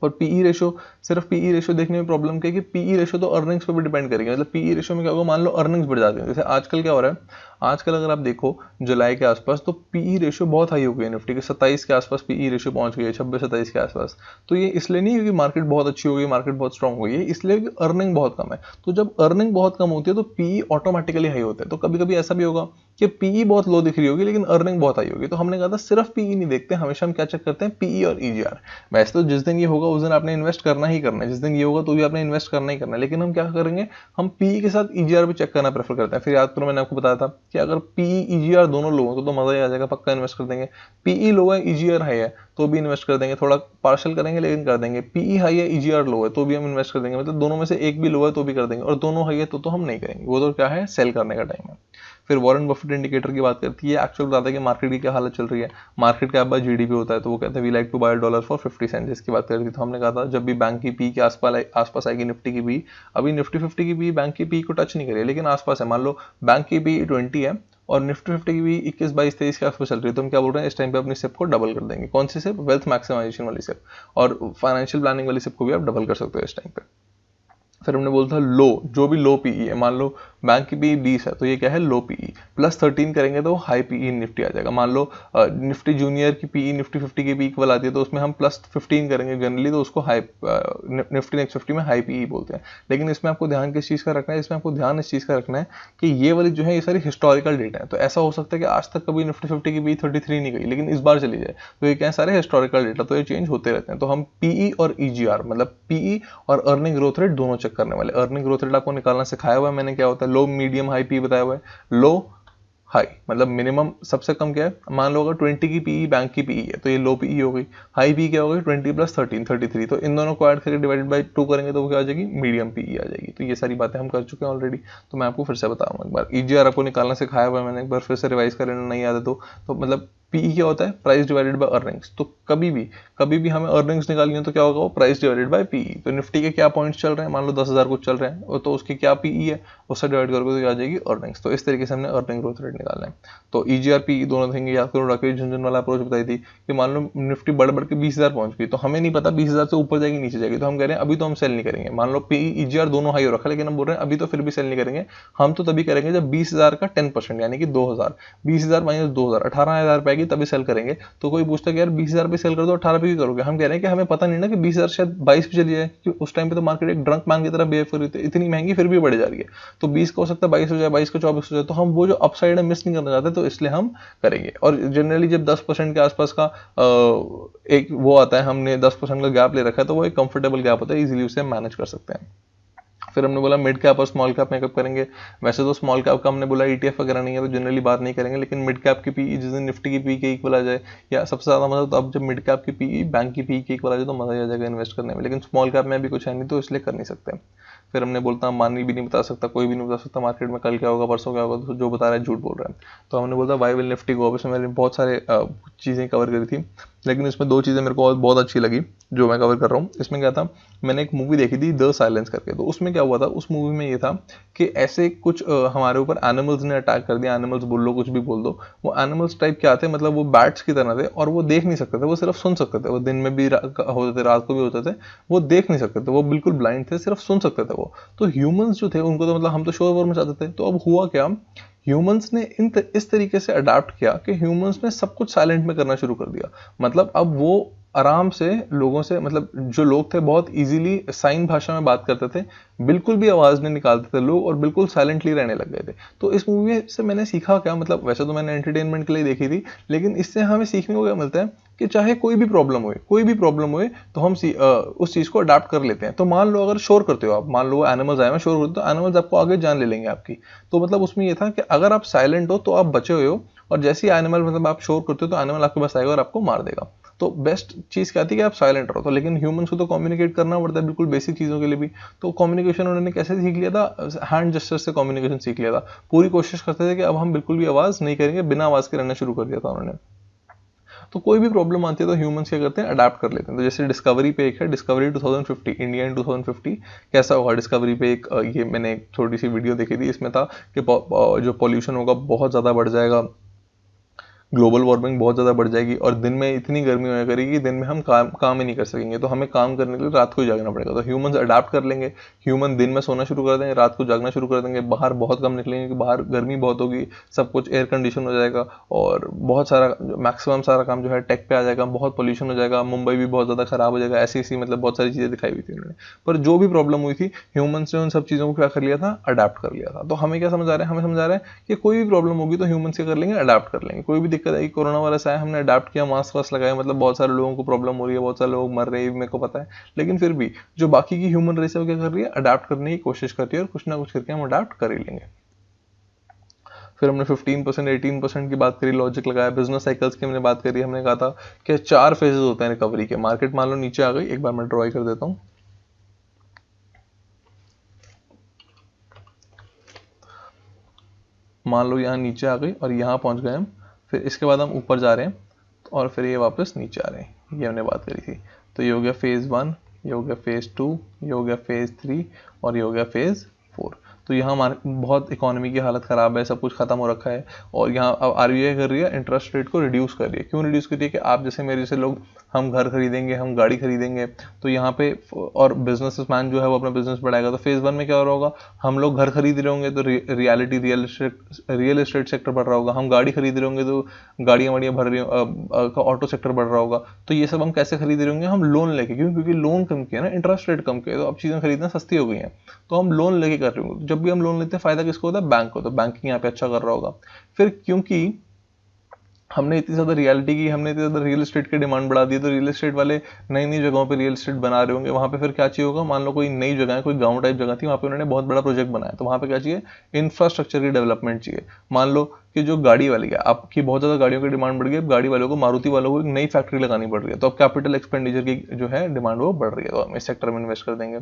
और पीई रेशो, सिर्फ पीई रेशो देखने में प्रॉब्लम क्या है कि पीई रेशो तो अर्निंग्स पे भी डिपेंड करेगी। मतलब पीई रेशो में क्या होगा, मान लो अर्निंग्स बढ़ जाती है, जैसे आजकल क्या हो रहा है, आजकल अगर आप देखो जुलाई के आसपास तो पीई रेशो बहुत हाई हो गई है, निफ्टी के 27 के आसपास पीई रेशो पहुंच गई है, 26-27 के आसपास। तो ये इसलिए नहीं क्योंकि मार्केट बहुत अच्छी हो गई, मार्केट बहुत स्ट्रॉन्ग हो गई है, इसलिए कि अर्निंग बहुत कम है। तो जब अर्निंग बहुत कम होती है तो पीई ऑटोमेटिकली हाई होता है। तो कभी कभी ऐसा भी होगा कि पीई बहुत लो दिख रही होगी लेकिन अर्निंग बहुत हाई होगी। तो हमने कहा था सिर्फ पीई नहीं देखते, हमेशा हम क्या चेक करते हैं, पीई और ईजीआर। वैसे तो जिस दिन ये होगा उस दिन आपने इन्वेस्ट करना ही करना है, जिस दिन ये होगा तो भी आपने इन्वेस्ट करना ही करना है, लेकिन हम क्या करेंगे, हम पीई के साथ ईजीआर भी चेक करना प्रेफर करते हैं। फिर याद करो मैंने आपको बताया था कि अगर पीई ईजीआर दोनों लो हो तो मजा ही आ जाएगा, पक्का इन्वेस्ट कर देंगे। पीई लो है ईजीआर हाई है तो भी इन्वेस्ट कर देंगे, थोड़ा पार्शल करेंगे लेकिन कर देंगे। पीई हाई है ईजीआर लो है तो भी हम इन्वेस्ट कर देंगे, मतलब दोनों में से एक भी लो है तो भी कर देंगे, और दोनों हाई है तो हम नहीं करेंगे, वो तो क्या है सेल करने का टाइम है। फिर वॉरेन बफेट इंडिकेटर की बात करती है, एक्चुअल बताता है कि मार्केट की क्या हालत चल रही है। मार्केट का अब जीडीपी होता है तो वो कहते हैं we like to buy dollar for 50 cent, जिसकी बात करती थी। तो हमने कहा था जब भी बैंक की पी के आसपास आएगी निफ्टी की पी, अभी निफ्टी 50 की पी बैंक की पी को टच नहीं करिए लेकिन आसपास है। मान लो बैंक की पी 20 है और निफ्टी 50 की भी 21, 22, 23 के आसपास चल रही है। तो हम क्या बोल रहे हैं, इस टाइम पे अपनी सिप को डबल कर देंगे। कौन सी सिप? वेल्थ मैक्सिमाइजेशन वाली सिप, और फाइनेंशियल प्लानिंग वाली सिप को भी आप डबल कर सकते हो इस टाइम पे। फिर हमने बोला था लो, जो भी लो पीई है, मान लो बैंक की पीई 20 है तो ये क्या है, लो पीई, प्लस 13 करेंगे तो हाई पीई निफ्टी आ जाएगा। मान लो निफ्टी जूनियर की पीई निफ्टी 50 के भी इक्वल आती है तो उसमें हम प्लस 15 करेंगे जनरली, तो उसको हाई निफ्टी नेक्स्ट 50 में हाई पीई बोलते हैं। लेकिन इसमें आपको ध्यान किस चीज़ का रखना है, इसमें आपको ध्यान इस चीज़ का रखना है कि ये वाली जो है ये सारी हिस्टोरिकल डेटा है। तो ऐसा हो सकता है कि आज तक कभी निफ्टी 50 की पीई 33 नहीं गई, लेकिन इस बार चली जाए, तो ये क्या है, सारे हिस्टोरिकल डेटा, तो ये चेंज होते रहते हैं। तो हम पीई और ईजीआर मतलब पीई और अर्निंग ग्रोथ रेट दोनों चेक करने वाले। अर्निंग ग्रोथ रेट आपको निकालना सिखाया हुआ है मैंने, क्या होता है, लो मीडियम हाई पी बताया हुआ है। लो हाई मतलब मिनिमम सबसे कम क्या है, मान लो अगर 20 की पीई बैंक की पीई है तो ये लो पीई हो गई। हाई पी क्या हो गई, 20 प्लस 13 33, तो इन दोनों को ऐड करके डिवाइडेड बाई 2 करेंगे तो वो क्या आ जाएगी, मीडियम पीई आ जाएगी। तो ये सारी बातें हम कर चुके हैं ऑलरेडी, तो मैं आपको फिर से बताऊंगा एक बार। ईजीआर आपको निकालना सिखाया हुआ है मैंने, एक बार फिर से रिवाइज कर लेना, नहीं आता तो मतलब पीई क्या होता है, प्राइस डिवाइडेड बाय अर्निंग्स। तो कभी भी हमें अर्निंग्स निकालनी हो तो क्या होगा, वो प्राइस डिवाइडेड बाय पीई। तो निफ्टी के क्या पॉइंट्स चल रहे हैं, मान लो 10,000 कुछ चल रहे हैं, तो उसकी क्या पीई है, उससे डिवाइड करोगे तो आ जाएगी अर्निंग्स। तो इस तरीके से हमने अर्निंग ग्रोथ रेट निकालना है। तो ईजीआर पीई दोनों देंगे, याद करो राकेश झुनझुन वाला अप्रोच बताई थी कि मान लो निफ्टी बढ़ के 20,000 पहुंच गई, तो हमें नहीं पता 20,000 से ऊपर जाएगी नीचे जाएगी, तो हम कह रहे हैं अभी तो हम सेल नहीं करेंगे। मान लो पीई ईजीआर दोनों हाई हो रखा है, लेकिन हम बोल रहे हैं अभी तो फिर भी सेल नहीं करेंगे। हम तो तभी करेंगे जब 20,000 का 10% यानी कि 2,000, 20,000 माइनस 2,000 18,000 पे आएगी तभी सेल करेंगे। तो कोई पूछता है कि यार 20,000 पे सेल कर दो 18 पे क्यों करोगे, हम कह रहे हैं कि हमें पता नहीं ना कि 20,000 शायद 22 पे चली जाए, क्योंकि उस टाइम पे तो मार्केट एक ड्रंक मैन की तरह बिहेव कर रही थी, इतनी महंगी फिर भी बढ़ जा रही है। तो 20 का हो सकता है 22 हो जाए, 22 का 24 हो जाए, तो हम वो जो अपसाइड है मिस नहीं करना चाहते, तो इसलिए हम करेंगे। और जनरली जब 10% के आसपास का एक वो आता है, हमने 10% का गैप ले रखा है, तो वो एक कंफर्टेबल गैप होता है, इजीली उसे मैनेज कर सकते हैं। फिर हमने बोला मिड कैप और स्मॉल कैप में कब करेंगे। वैसे तो स्मॉल कैप का हमने बोला ईटीएफ वगैरह नहीं है तो जनरली बात नहीं करेंगे, लेकिन मिड कैप की पीई जिस दिन निफ्टी की पीई के इक्वल आ जाए, या सबसे ज्यादा मजा तो अब जब मिड कैप की पीई बैंक की पीई के इक्वल आ जाए तो मजा ही आ जाएगा इन्वेस्ट करने में। लेकिन स्मॉल कैप में भी कुछ है नहीं तो इसलिए कर नहीं सकते। फिर हमने बोलता मानी भी नहीं बता सकता, कोई भी नहीं बता सकता मार्केट में कल क्या होगा परसों क्या होगा, तो जो बता रहा है झूठ बोल रहा है। तो हमने बोलता why will Nifty go up, इसमें मैंने बहुत सारे चीज़ें कवर करी थी, लेकिन इसमें दो चीज़ें मेरे को बहुत अच्छी लगी जो मैं कवर कर रहा हूँ। इसमें क्या था, मैंने एक मूवी देखी थी द साइलेंस करके, तो उसमें क्या हुआ था, उस मूवी में ये था कि ऐसे कुछ हमारे ऊपर एनिमल्स ने अटैक कर दिया। एनिमल्स बोल लो कुछ भी बोल दो, वो एनिमल्स टाइप क्या थे, मतलब वो बैट्स की तरह थे और वो देख नहीं सकते थे, वो सिर्फ सुन सकते थे। वो दिन में भी होते थे, रात को भी होते थे, वो देख नहीं सकते थे, वो बिल्कुल ब्लाइंड थे, सिर्फ सुन सकते थे वो। तो ह्यूमंस जो थे उनको तो मतलब हम तो शोर वोर मचाते थे। तो अब हुआ क्या, ह्यूमंस ने इस तरीके से अडाप्ट किया कि ह्यूमंस ने सब कुछ साइलेंट में करना शुरू कर दिया। मतलब अब वो आराम से लोगों से, मतलब जो लोग थे बहुत इजीली साइन भाषा में बात करते थे, बिल्कुल भी आवाज नहीं निकालते थे लोग और बिल्कुल साइलेंटली रहने लग गए थे। तो इस मूवी से मैंने सीखा क्या, मतलब वैसे तो मैंने एंटरटेनमेंट के लिए देखी थी, लेकिन इससे हमें सीखने को क्या मिलता है कि चाहे कोई भी प्रॉब्लम हुए तो हम उस चीज को अडाप्ट कर लेते हैं। तो मान लो अगर शोर करते हो आप, मान लो एनिमल्स आए में शोर करते हो तो एनिमल्स आपको आगे जान ले लेंगे आपकी। तो मतलब उसमें ये था कि अगर आप साइलेंट हो तो आप बचे हुए हो, और जैसे ही एनिमल मतलब आप शोर करते हो तो एनिमल आपके पास आएगा और आपको मार देगा। तो बेस्ट चीज क्या थी कि आप साइलेंट रहो। तो लेकिन ह्यूमंस को तो कम्युनिकेट करना पड़ता है बिल्कुल बेसिक चीजों के लिए भी। तो कम्युनिकेशन उन्होंने कैसे सीख लिया था, हैंड जेस्चर से कम्युनिकेशन सीख लिया था। पूरी कोशिश करते थे कि अब हम बिल्कुल भी आवाज नहीं करेंगे, बिना आवाज के रहना शुरू कर दिया था उन्होंने। तो कोई भी प्रॉब्लम आती है तो ह्यूमंस क्या करते हैं, अडाप्ट कर लेते हैं। तो जैसे डिस्कवरी पे एक है, डिस्कवरी 2050 इंडिया इन 2050 कैसा होगा। डिस्कवरी पे एक ये मैंने एक छोटी सी वीडियो देखी थी, इसमें था कि जो पॉल्यूशन होगा बहुत ज़्यादा बढ़ जाएगा, ग्लोबल वार्मिंग बहुत ज़्यादा बढ़ जाएगी और दिन में इतनी गर्मी होने करेगी, दिन में हम काम ही नहीं कर सकेंगे। तो हमें काम करने के लिए रात को ही जागना पड़ेगा। तो ह्यूमंस अडाप्ट कर लेंगे, ह्यूमन दिन में सोना शुरू कर देंगे, रात को जागना शुरू कर देंगे, बाहर बहुत कम निकलेंगे कि बाहर गर्मी बहुत होगी, सब कुछ एयर कंडीशन हो जाएगा और बहुत सारा मैक्सिमम सारा काम जो है टेक पे आ जाएगा, बहुत पोल्यूशन हो जाएगा, मुंबई भी बहुत ज़्यादा खराब हो जाएगा। ऐसी मतलब बहुत सारी चीज़ें दिखाई हुई थी उन्होंने। पर जो भी प्रॉब्लम हुई थी ह्यूमंस ने उन सब चीज़ों को क्या कर लिया था, अडाप्ट कर लिया था। तो हमें क्या समझ आ रहा है, हमें समझ आ रहा है कि कोई भी प्रॉब्लम होगी तो ह्यूमंस क्या कर लेंगे, अडाप्ट कर लेंगे। कोई भी दिक्कत आएगी, कोरोना वायरस आया, हमने अडाप्ट किया, मास्क वास्क लगाया, मतलब बहुत सारे लोगों को प्रॉब्लम हो रही है, बहुत सारे लोग मर रहे हैं, मेरे को पता है, लेकिन फिर भी जो बाकी की ह्यूमन रेस है वो क्या कर रही है, अडाप्ट करने की कोशिश करती है और कुछ ना कुछ करके हम अडाप्ट कर ही लेंगे। फिर हमने 15% 18% की बात करी, लॉजिक लगाया, बिजनेस साइकिल्स की हमने बात करी। हमने कहा था कि 4 फेजेस होते हैं रिकवरी के। मार्केट मान लो नीचे आ गई, एक बार मैं ड्रॉ कर देता हूँ। मान लो यहाँ नीचे आ गई और यहाँ पहुंच गए हम, फिर इसके बाद हम ऊपर जा रहे हैं और फिर ये वापस नीचे आ रहे हैं, ये हमने बात करी थी। तो ये हो गया फेज 1, ये हो गया फेज 2, ये हो गया फेज 3 और ये हो गया फेज 4। तो यहाँ बहुत इकोनॉमी की हालत ख़राब है, सब कुछ खत्म हो रखा है। और यहाँ अब आरबीआई कर रही है इंटरेस्ट रेट को रिड्यूस कर रही है। क्यों रिड्यूस कर रही है? कि आप जैसे मेरे जैसे लोग हम घर खरीदेंगे, हम गाड़ी खरीदेंगे, तो यहाँ पे और बिजनेसमैन जो है वो अपना बिजनेस बढ़ाएगा। तो फेज़ 1 में क्या हो रहा होगा, हम लोग घर खरीद रहे होंगे तो रियल एस्टेट सेक्टर बढ़ रहा होगा, हम गाड़ी खरीद रहे होंगे तो गाड़ियाँ वाड़ियाँ भर रही ऑटो सेक्टर बढ़ रहा होगा। तो ये सब हम कैसे खरीद रहे होंगे? हम लोन लेके, क्योंकि लोन कम किया ना, इंटरेस्ट रेट कम किया, तो अब चीज़ें खरीदना सस्ती हो गई हैं, तो हम लोन लेके कर रहे होंगे। जब भी हम लोन लेते हैं फायदा किसको होता है? बैंक को। तो बैंकिंग यहाँ पे अच्छा कर रहा होगा। फिर क्योंकि हमने इतनी ज़्यादा रियलिटी की, हमने इतनी ज़्यादा रियल एस्टेट की डिमांड बढ़ा दी, तो रियल एस्टेट वाले नई नई जगहों पे रियल एस्टेट बना रहे होंगे। वहाँ पे फिर क्या चाहिए होगा? मान लो कोई नई जगह है, कोई गांव टाइप जगह थी, वहाँ पे उन्होंने बहुत बड़ा प्रोजेक्ट बनाया, तो वहाँ पे क्या चाहिए? इंफ्रास्ट्रक्चर की डेवलपमेंट चाहिए। मान लो कि जो गाड़ी वाली है, आपकी बहुत ज़्यादा गाड़ियों की डिमांड बढ़ गई, अब गाड़ी वालों को, मारुति वालों को एक नई फैक्ट्री लगानी पड़ रही है, तो अब कैपिटल एक्सपेंडिचर की जो है डिमांड वो बढ़ रही है, तो हम इस सेक्टर में इन्वेस्ट कर देंगे।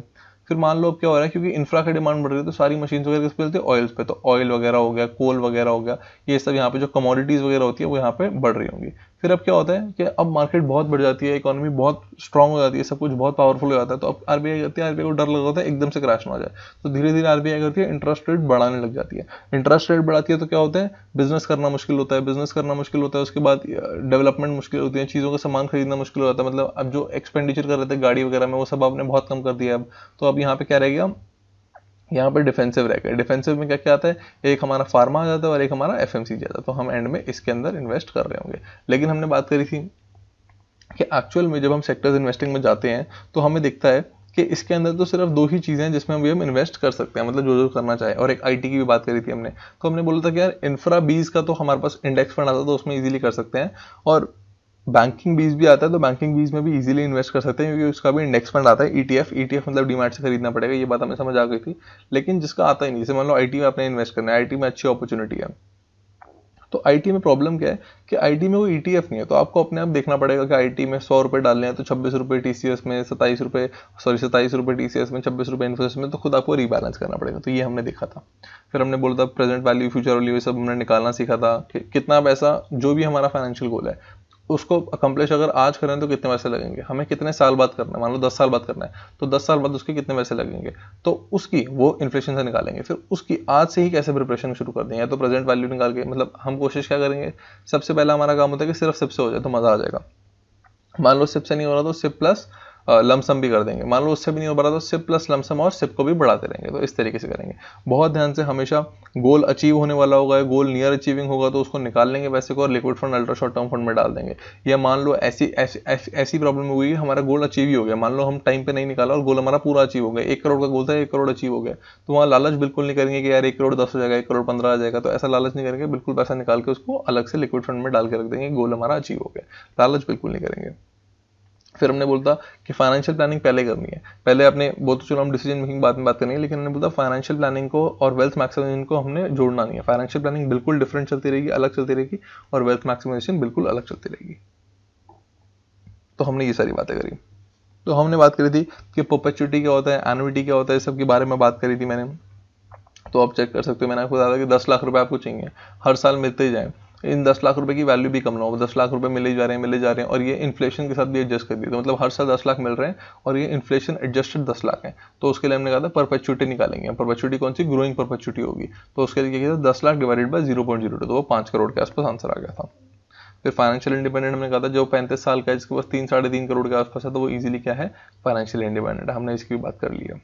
फिर मान लो अब क्या हो रहा है, क्योंकि इंफ्रा की डिमांड बढ़ रही है, तो सारी मशीन वगैरह किस पे चलती है? ऑयल्स पे। तो ऑयल वगैरह हो गया, कोल वगैरह हो गया, ये सब यहाँ पे जो कमोडिटीज वगैरह होती है वो यहाँ पे बढ़ रही होंगी। फिर अब क्या होता है कि अब मार्केट बहुत बढ़ जाती है, इकोनॉमी बहुत स्ट्रांग हो जाती है, सब कुछ बहुत पावरफुल हो जाता है, तो अब आरबीआई करती है, आरबीआई को डर लगा होता है एकदम से क्रैश ना हो जाए, तो धीरे धीरे आरबीआई करती है इंटरेस्ट रेट बढ़ाने लग जाती है। इंटरेस्ट रेट बढ़ाती है तो क्या होता है? बिजनेस करना मुश्किल होता है, बिजनेस करना मुश्किल होता है, उसके बाद डेवलपमेंट मुश्किल होती है, चीज़ों का सामान खरीदना मुश्किल हो जाता है। मतलब अब जो एक्सपेंडिचर कर रहे थे गाड़ी वगैरह में, वो सब आपने बहुत कम कर दिया अब। तो अब यहाँ पे क्या रह गया? यहाँ पर डिफेंसिव रह गया। डिफेंसिव में क्या क्या आता है? एक हमारा फार्मा आ जाता है और एक हमारा एफएमसीजी आता है, तो हम एंड में इसके अंदर इन्वेस्ट कर रहे होंगे। लेकिन हमने बात करी थी कि एक्चुअल में जब हम सेक्टर्स इन्वेस्टिंग में जाते हैं तो हमें दिखता है कि इसके अंदर तो सिर्फ 2 ही चीज़ें हैं जिसमें हम इन्वेस्ट कर सकते हैं, मतलब जो जो करना चाहे, और एक आईटी की भी बात करी थी हमने। तो हमने बोला था कि यार इंफ्रा 20 का तो हमारे पास इंडेक्स फंड आता है, तो उसमें इजीली कर सकते हैं, और बैंकिंग 20 भी आता है, तो बैंकिंग 20 में भी इजीली इन्वेस्ट कर सकते हैं, क्योंकि उसका भी इंडेक्स फंड आता है, ईटीएफ मतलब डीमैट से खरीदना पड़ेगा, ये बात हमें समझ आ गई थी। लेकिन जिसका आता ही नहीं, जैसे मान लो आईटी में आपने इन्वेस्ट करना है, आईटी में अच्छी अपॉर्चुनिटी है, तो आईटी में प्रॉब्लम क्या है कि आईटी में वो ईटीएफ नहीं है, तो आपको अपने आप देखना पड़ेगा कि आईटी में 100 रुपये डालने हैं तो 26 रुपये टीसीएस में, 27 रुपये टीसीएस में, 26 रुपये इन्फोसिस में, तो खुद आपको रीबैलेंस करना पड़ेगा। तो ये हमने देखा था। फिर हमने बोला था प्रेजेंट वैल्यू, फ्यूचर वैल्यू, ये सब हमने निकालना सीखा था कि कितना पैसा, जो भी हमारा फाइनेंशियल गोल है उसको अकम्प्लिश अगर आज करें तो कितने पैसे लगेंगे, हमें कितने साल बाद करना है, मान लो 10 साल बाद करना है, तो 10 साल बाद उसके कितने पैसे लगेंगे, तो उसकी वो इन्फ्लेशन से निकालेंगे। फिर उसकी आज से ही कैसे प्रिपरेशन शुरू कर देंगे, या तो प्रेजेंट वैल्यू निकाल के, मतलब हम कोशिश क्या करेंगे, सबसे पहला हमारा काम होता है कि सिर्फ सिप से हो जाए तो मजा आ जाएगा। मान लो सिप से नहीं हो रहा तो सिप प्लस लमसम भी कर देंगे, मान लो उससे भी नहीं हो रहा तो सिप प्लस लमसम और सिप को भी बढ़ाते रहेंगे, तो इस तरीके से करेंगे। बहुत ध्यान से, हमेशा गोल अचीव होने वाला होगा, गोल नियर अचीविंग होगा तो उसको निकाल लेंगे पैसे को और liquid fund, ultra short term fund में डाल देंगे। या मान लो ऐसी प्रॉब्लम हुई, हमारा गोल अचीव ही हो गया, मान लो हम टाइम पे नहीं निकाला और गोल हमारा पूरा अचीव हो गया, 1 करोड़ का गोल था, 1 करोड़ अचीव हो गया, तो वहाँ लालच बिल्कुल नहीं करेंगे कि यार 1 करोड़ 10 हो जाएगा, 1 करोड़ 15 आ जाएगा, तो ऐसा लालच नहीं करेंगे, बिल्कुल पैसा निकाल के उसको अलग से लिक्विड फंड में डाल के रख देंगे, गोल हमारा अचीव हो गया, लालच बिल्कुल नहीं करेंगे। फिर हमने बोलता कि फाइनेंशियल प्लानिंग पहले करनी है, पहले अपने वो तो चलो हम डिसीजन मेकिंग बाद में बात करेंगे, लेकिन हमने बोलता फाइनेंशियल प्लानिंग को और वेल्थ मैक्सिमाइजेशन को हमने जोड़ना नहीं है। फाइनेंशियल प्लानिंग बिल्कुल डिफरेंट चलती रहेगी, अलग चलती रहेगी, और वेल्थ मैक्सिमाइजेशन बिल्कुल अलग चलती रहेगी। तो हमने ये सारी बातें करी। तो हमने बात करी थी कि परपेचुइटी क्या होता है, एनुइटी क्या होता है, इस सब के बारे में बात करी थी मैंने। तो आप चेक कर सकते हो, मैंने आपको बताया कि 10 लाख रुपए आपको चाहिए, हर साल मिलते ही जाए, इन 10 लाख रुपए की वैल्यू भी कम ना हो, 10 लाख रुपए मिले जा रहे हैं, और ये इन्फ्लेशन के साथ भी एडजस्ट कर दिए, तो मतलब हर साल 10 लाख मिल रहे हैं और ये इन्फ्लेशन एडजस्टेड 10 लाख है। तो उसके लिए हमने कहा था परपेचुइटी निकालेंगे। परपेचुइटी कौन सी? ग्रोइंग परपेचुइटी होगी। तो उसके लिए क्या किया था, 10 लाख डिवाइडेड बाय 0.02, तो वो 5 करोड़ के आसपास आंसर आ गया था। फिर फाइनेंशियल इंडिपेंडेंट हमने कहा था जो 35 साल का है, जिसके पास 3-3.5 करोड़ के आसपास है, तो वो इजीली क्या है, फाइनेंशियल इंडिपेंडेंट। हमने इसकी भी बात कर ली है।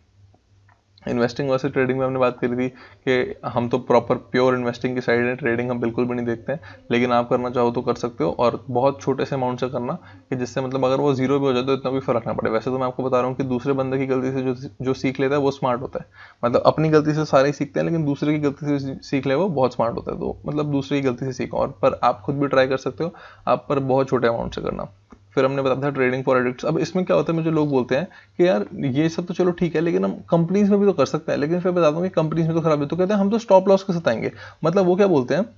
इन्वेस्टिंग वर्सेस ट्रेडिंग में हमने बात करी थी कि हम तो प्रॉपर प्योर इन्वेस्टिंग की साइड है, ट्रेडिंग हम बिल्कुल भी नहीं देखते हैं, लेकिन आप करना चाहो तो कर सकते हो, और बहुत छोटे से अमाउंट से करना कि जिससे मतलब अगर वो जीरो भी हो जाए तो इतना भी फर्क ना पड़े। वैसे तो मैं आपको बता रहा हूँ कि दूसरे बंदे की गलती से जो सीख लेता है वो स्मार्ट होता है, मतलब अपनी गलती से सारे सीखते हैं, लेकिन दूसरे की गलती से सीख ले वो बहुत स्मार्ट होता है। तो मतलब दूसरे की गलती से सीखो, और पर आप खुद भी ट्राई कर सकते हो, आप पर बहुत छोटे अमाउंट से करना। फिर हमने बताया था ट्रेडिंग फॉर एडिक्ट्स। अब इसमें क्या होता है, मुझे लोग बोलते हैं कि यार ये सब तो चलो ठीक है, लेकिन हम कंपनीज में भी तो कर सकते हैं, लेकिन फिर बताता हूँ कि कंपनीज में तो खराब है, तो कहते हैं हम तो स्टॉप लॉस के साथ आएंगे। मतलब वो क्या बोलते हैं,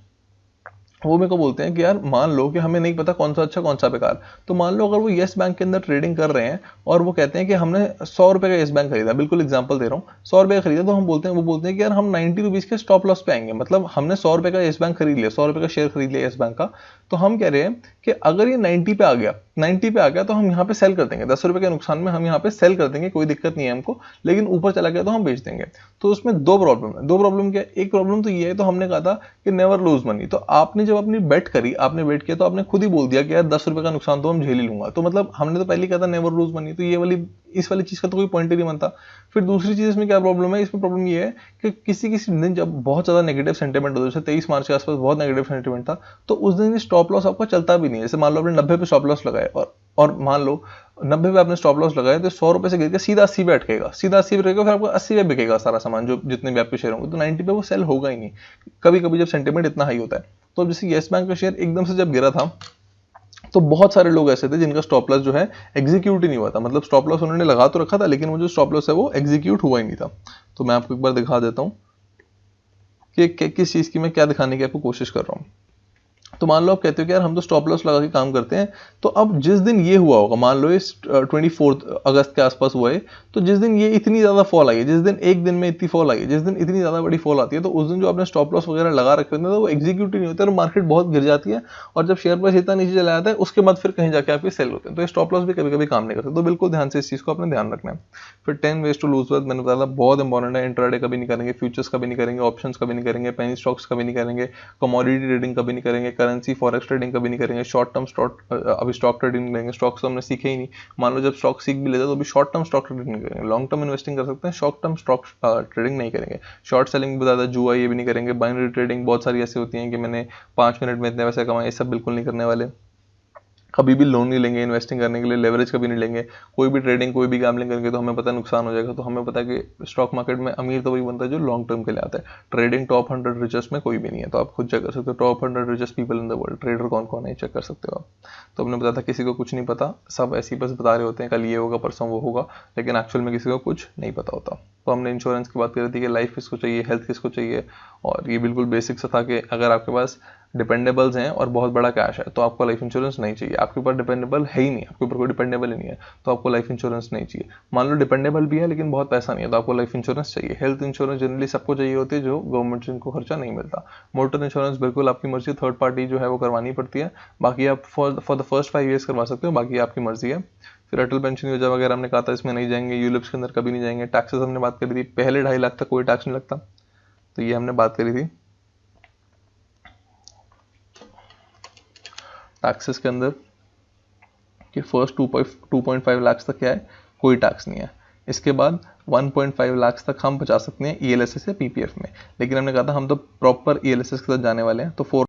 वो मेरे को बोलते हैं कि यार मान लो कि हमें नहीं पता कौन सा अच्छा कौन सा बेकार, तो मान लो अगर वो येस बैंक के अंदर ट्रेडिंग कर रहे हैं और वो कहते हैं कि हमने 100 रुपये का येस बैंक खरीदा, बिल्कुल एग्जांपल दे रहा हूँ, 100 रुपये का खरीदा, तो हम बोलते हैं, वो बोलते हैं कि यार हम 90 रुपीज़ के स्टॉप लॉस पे आएंगे। मतलब हमने 100 रुपये का येस बैंक खरीद लिया, 100 रुपये का शेयर खरीद लिया येस बैंक का, तो हम कह रहे हैं कि अगर ये 90 पे आ गया 90 पे आ गया तो हम यहाँ पे सेल कर देंगे, 10 रुपए के नुकसान में हम यहाँ पे सेल कर देंगे, कोई दिक्कत नहीं है हमको, लेकिन ऊपर चला गया तो हम बेच देंगे। तो उसमें दो प्रॉब्लम है। दो प्रॉब्लम क्या है? एक प्रॉब्लम तो ये है, तो हमने कहा था कि नेवर लूज मनी, तो आपने जब अपनी बेट करी, आपने बेट किया तो आपने खुद ही बोल दिया कि यार 10 रुपए का नुकसान तो हम झेल ही लूंगा, तो मतलब हमने तो पहले ही कहा था नेवर लूज मनी, तो ये वाली इस वाली चीज का तो कोई पॉइंट ही नहीं बनता। फिर दूसरी चीज इसमें क्या प्रॉब्लम है? इसमें प्रॉब्लम ये है कि किसी किसी दिन जब बहुत ज्यादा नेगेटिव सेंटीमेंट होता है, जैसे 23 मार्च के आसपास बहुत नेगेटिव सेंटीमेंट था, तो उस दिन स्टॉप लॉस आपका चलता भी नहीं है। जैसे मान लो आपने 90 पे स्टॉप लॉस लगाए और मान लो 90 पे आपने स्टॉप लॉस लगाया, तो 100 रुपए से गिर के सीधा 80 पे अटकेगा, सीधा 80 पे अटकेगा, फिर आपको 80 पे बिकेगा सारा सामान, जो जितने भी आपके शेयर होंगे, तो 90 पे वो सेल होगा ही नहीं कभी कभी जब सेंटीमेंट इतना हाई होता है। तो जैसे येस बैंक का शेयर एकदम से जब गिरा था, तो बहुत सारे लोग ऐसे थे जिनका स्टॉप लॉस जो है एग्जीक्यूट ही नहीं हुआ था, मतलब स्टॉप लॉस उन्होंने लगा तो रखा था, लेकिन वो जो स्टॉप लॉस है वो एग्जीक्यूट हुआ ही नहीं था। तो मैं आपको एक बार दिखा देता हूँ कि किस चीज की मैं क्या दिखाने की आपको कोशिश कर रहा हूँ। तो मान लो आप कहते हो कि यार हम तो स्टॉप लॉस लगा के काम करते हैं, तो अब जिस दिन ये हुआ होगा, मान लो इस 24 अगस्त के आसपास हुआ है, तो जिस दिन ये इतनी ज्यादा फॉल आई है, जिस दिन एक दिन में इतनी फॉल आई है, जिस दिन इतनी ज्यादा बड़ी फॉल आती है, तो उस दिन जो आपने स्टॉप लॉस वगैरह लगा रखे होते हैं, तो वो एग्जीक्यूट ही नहीं होते और मार्केट बहुत गिर जाती है, और जब शेयर प्राइस इतना नीचे चला जाता है, उसके बाद फिर कहीं जाके आपके सेल होते हैं। तो ये स्टॉप लॉस भी कभी कभी काम नहीं करते, तो बिल्कुल ध्यान से इस चीज को अपने ध्यान रखना है। फिर 10 वेज टू लूज वेल्थ मैंने बताया था, बहुत इंपॉर्टेंट है। इंट्राडे कभी नहीं करेंगे, फ्यूचर्स कभी नहीं करेंगे, ऑप्शंस कभी नहीं करेंगे, पेनी स्टॉक्स कभी नहीं करेंगे, कमोडिटी ट्रेडिंग कभी नहीं करेंगे, करेंसी फॉरेक्स ट्रेडिंग कभी नहीं करेंगे, शॉर्ट टर्म अभी स्टॉक ट्रेडिंग लेंगे, स्टॉक्स तो हमने सीखे ही नहीं। मान लो जब स्टॉक सीख भी लेते तो अभी शॉर्ट टर्म स्टॉक ट्रेडिंग नहीं करेंगे, लॉन्ग टर्म इन्वेस्टिंग कर सकते हैं, शॉर्ट टर्म स्टॉक ट्रेडिंग नहीं करेंगे। शॉर्ट सेलिंग भी ज्यादा जुआ ये भी नहीं करेंगे। बाइनरी ट्रेडिंग बहुत सारी ऐसी होती है कि मैंने 5 मिनट में इतने पैसे कमाए, ये सब बिल्कुल नहीं करने वाले। कभी भी लोन नहीं लेंगे इन्वेस्टिंग करने के लिए, लेवरेज कभी नहीं लेंगे। कोई भी ट्रेडिंग कोई भी गैम्बलिंग करेंगे तो हमें पता है नुकसान हो जाएगा। तो हमें पता है कि स्टॉक मार्केट में अमीर तो वही बनता है जो लॉन्ग टर्म के लिए आता है। ट्रेडिंग टॉप 100 रिचेस्ट में कोई भी नहीं है, तो आप खुद चेक कर सकते हो top 100 richest people in the world, trader कौन कौन है चेक कर सकते हो आप। तो हमने बताया था किसी को कुछ नहीं पता, सब ऐसी बस बता रहे होते हैं कल ये होगा परसों वो होगा, लेकिन एक्चुअल में किसी को कुछ नहीं पता होता। तो हमने इंश्योरेंस की बात करी थी कि लाइफ किसको चाहिए, हेल्थ किसको चाहिए, और ये बिल्कुल बेसिक सा था कि अगर आपके पास डिपेंडेबल्स हैं और बहुत बड़ा कैश है तो आपको लाइफ इंश्योरेंस नहीं चाहिए। आपके ऊपर डिपेंडेबल है ही नहीं, आपके ऊपर कोई डिपेंडेबल ही नहीं है, तो आपको लाइफ इंश्योरेंस नहीं चाहिए। मान लो डिपेंडेबल भी है लेकिन बहुत पैसा नहीं है, तो आपको लाइफ इंश्योरेंस चाहिए। हेल्थ इंश्योरेंस जनरली सबको चाहिए होती है जो गवर्नमेंट से इनको खर्चा नहीं मिलता। मोटर इंश्योरेंस बिल्कुल आपकी मर्जी, थर्ड पार्टी जो है वो करवानी पड़ती है, बाकी आप फॉर द फर्स्ट 5 ईयर्स करवा सकते हो, बाकी आपकी मर्जी है। फिर अटल पेंशन योजना वगैरह हमने कहा था इसमें नहीं जाएंगे, यूलिप्स के अंदर कभी नहीं जाएंगे। टैक्सेस हमने बात करी थी, पहले 2.5 लाख तक कोई टैक्स नहीं लगता, तो ये हमने बात करी थी। टैक्सेस के अंदर कि फर्स्ट 2.5 लाख तक क्या है, कोई टैक्स नहीं है। इसके बाद 1.5 लाख तक हम बचा सकते हैं ईएलएसएस या पीपीएफ में, लेकिन हमने कहा था हम तो प्रॉपर ईएलएसएस के साथ जाने वाले हैं, तो 4